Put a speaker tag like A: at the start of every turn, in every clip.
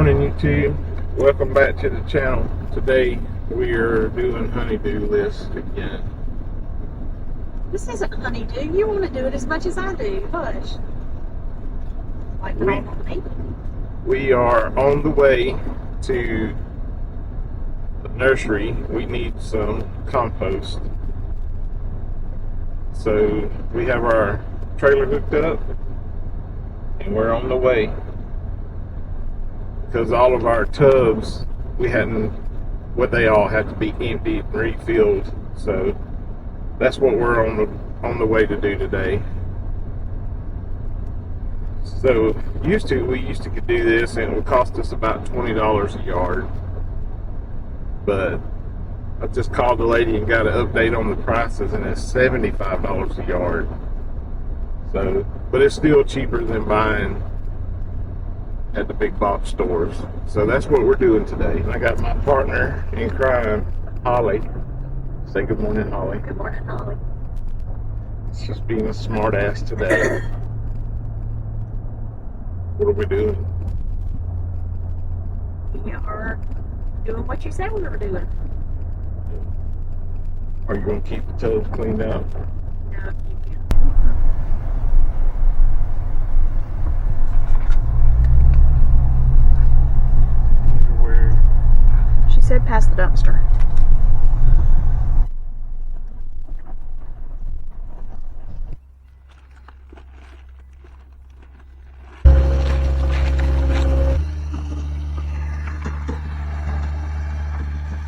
A: Morning YouTube, welcome back to the channel. Today we are doing honeydew list again.
B: This isn't honeydew. You want to do it as much as I do. Hush. Like me.
A: We are on the way to the nursery. We need some compost. So we have our trailer hooked up and we're on the way. Because all of our tubs, they all have to be emptied and refilled. So that's what we're on the way to do today. So we used to do this and it would cost us about $20 a yard. But I just called the lady and got an update on the prices, and it's $75 a yard. So, but it's still cheaper than buying at the big box stores. So that's what we're doing today. I got my partner in crime, Holly. Say good morning, Holly.
B: Good morning, Holly.
A: It's just being a smart ass today. What are we doing?
B: We are doing what you said we were doing.
A: Are you going to keep the tubs cleaned out?
B: No, you can't. She said past the dumpster.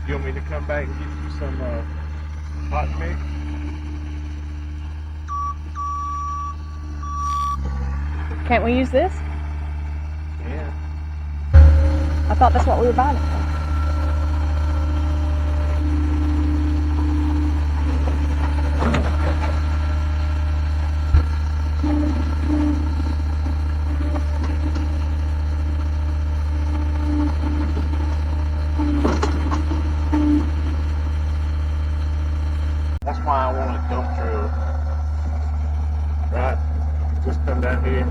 A: You want me to come back and give you some hot mix?
C: Can't we use this?
A: Yeah.
C: I thought that's what we were buying it for.
A: That's why I want a dump truck. Right? Just come down here.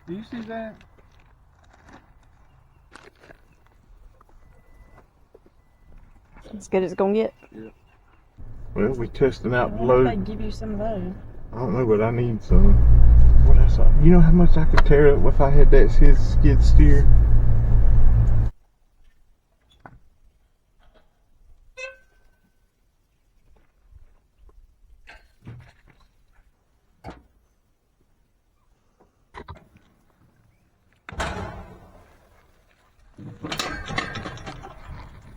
A: Do you see that?
C: As good as it's gonna get.
A: Yeah. Well, we're testing out the
C: I
A: load.
C: wonder if they'd give you some of those.
A: I don't know, but I need some. What else? You know how much I could tear up if I had that skid steer?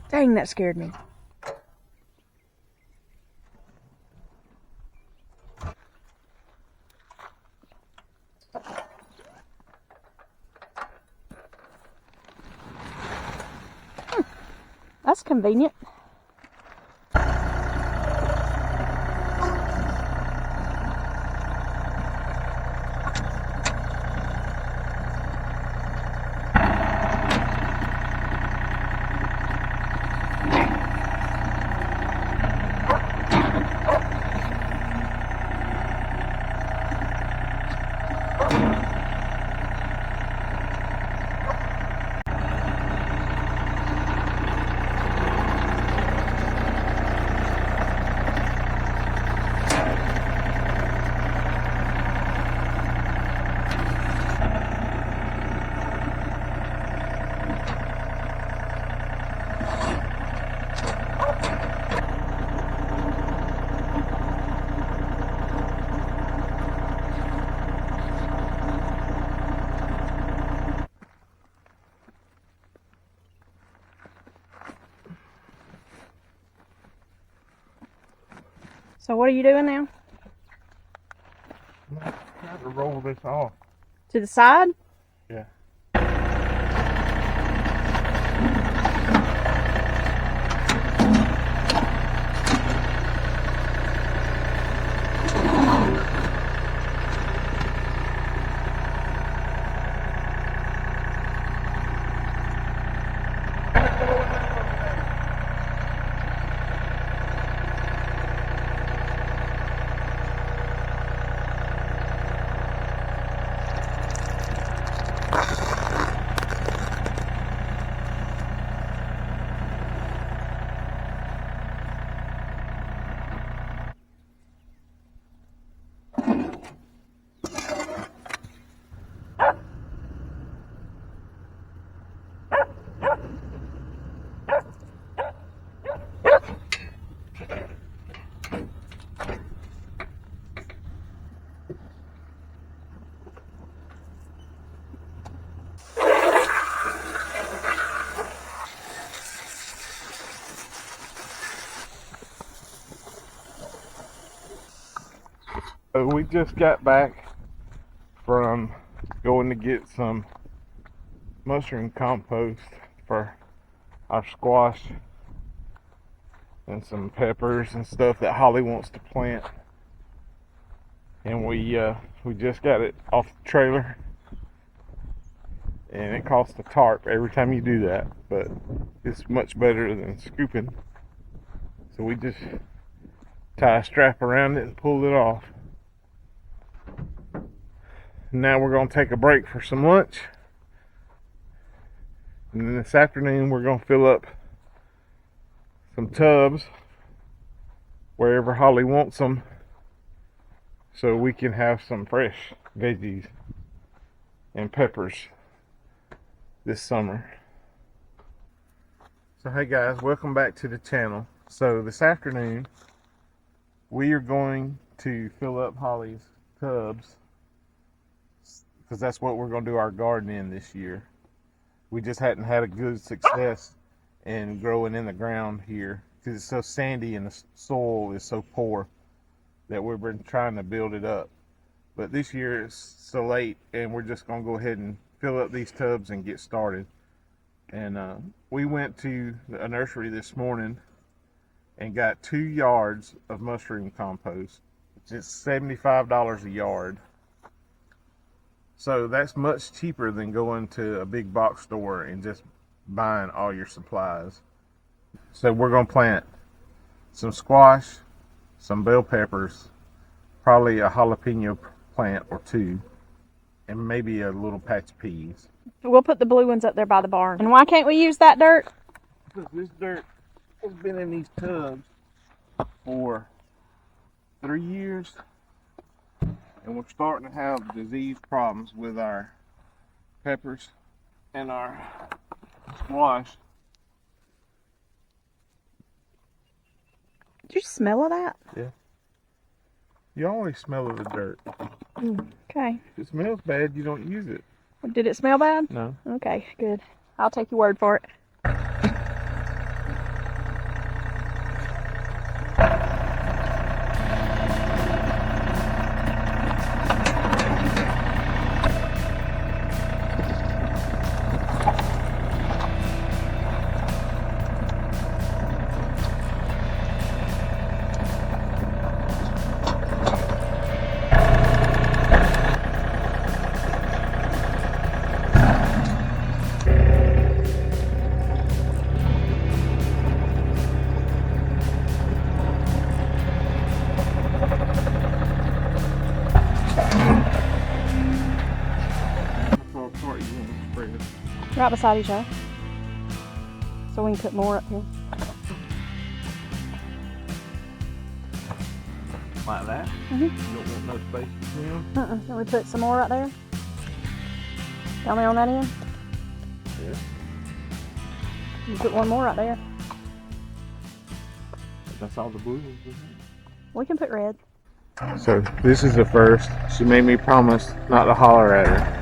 C: Dang, that scared me. That's convenient. So what are you doing now?
A: I'm trying to roll this off.
C: To the side?
A: Yeah. So we just got back from going to get some mushroom compost for our squash and some peppers and stuff that Holly wants to plant. And we just got it off the trailer, and it costs a tarp every time you do that, but it's much better than scooping. So we just tie a strap around it and pull it off. Now we're going to take a break for some lunch, and then this afternoon we're going to fill up some tubs wherever Holly wants them, so we can have some fresh veggies and peppers this summer. So hey guys, welcome back to the channel. So this afternoon we are going to fill up Holly's tubs, because that's what we're going to do our garden in this year. We just hadn't had a good success in growing in the ground here because it's so sandy and the soil is so poor that we've been trying to build it up. But this year it's so late, and we're just going to go ahead and fill up these tubs and get started. And we went to a nursery this morning and got 2 yards of mushroom compost. It's $75 a yard. So that's much cheaper than going to a big box store and just buying all your supplies. So we're going to plant some squash, some bell peppers, probably a jalapeno plant or 2, and maybe a little patch of peas.
C: We'll put the blue ones up there by the barn. And why can't we use that dirt?
A: Because this dirt has been in these tubs for 3 years. And we're starting to have disease problems with our peppers and our squash.
C: Did you smell of that?
A: Yeah. You always smell of the dirt.
C: Okay.
A: If it smells bad, you don't use it.
C: Did it smell bad?
A: No.
C: Okay, good. I'll take your word for it. Right beside each other. So we can put more up here.
A: Like that?
C: Mm-hmm.
A: You don't want no space between them?
C: Can we put some more right there? Down there on that end?
A: Yeah.
C: You put one more right there.
A: That's all the blue ones.
C: We can put red.
A: So this is the first. She made me promise not to holler at her.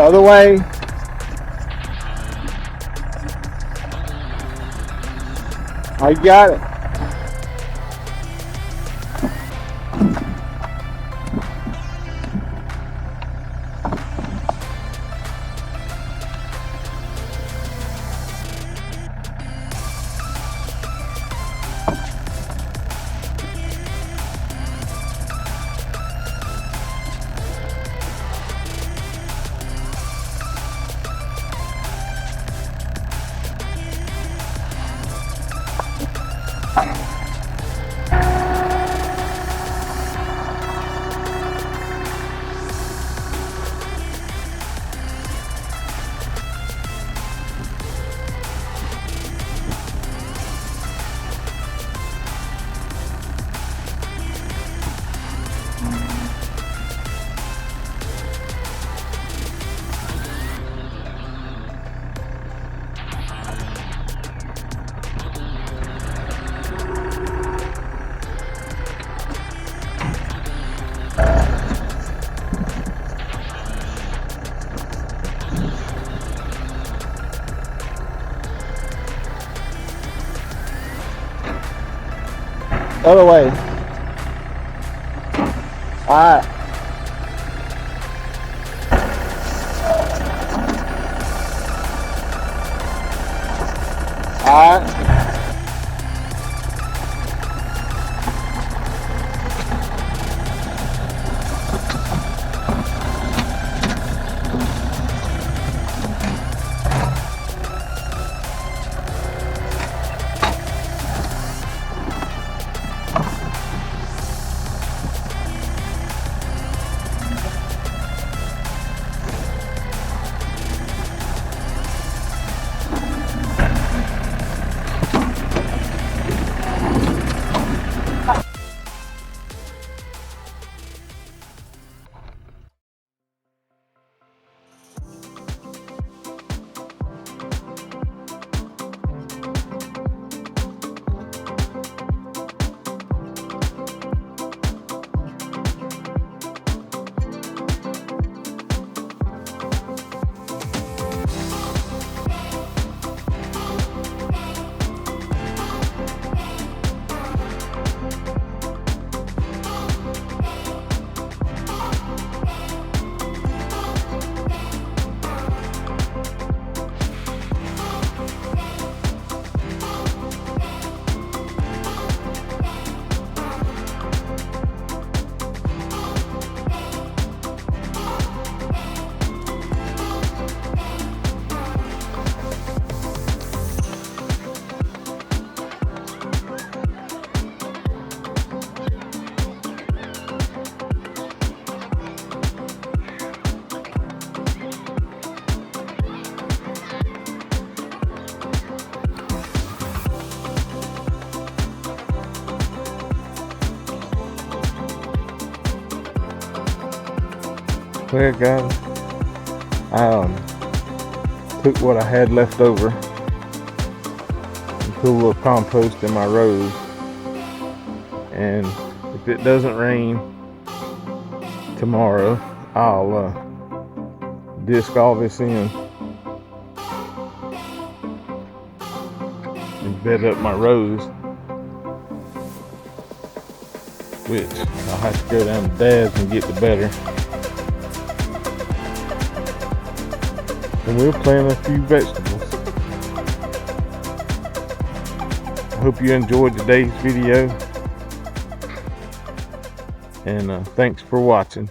A: Other way. I got it. Other way. Alright. Alright. Well guys, I took what I had left over and put a little compost in my rows, and if it doesn't rain tomorrow, I'll disc all this in and bed up my rows, which I'll have to go down to Dad's and get the better. And we'll plant a few vegetables. I hope you enjoyed today's video, and thanks for watching.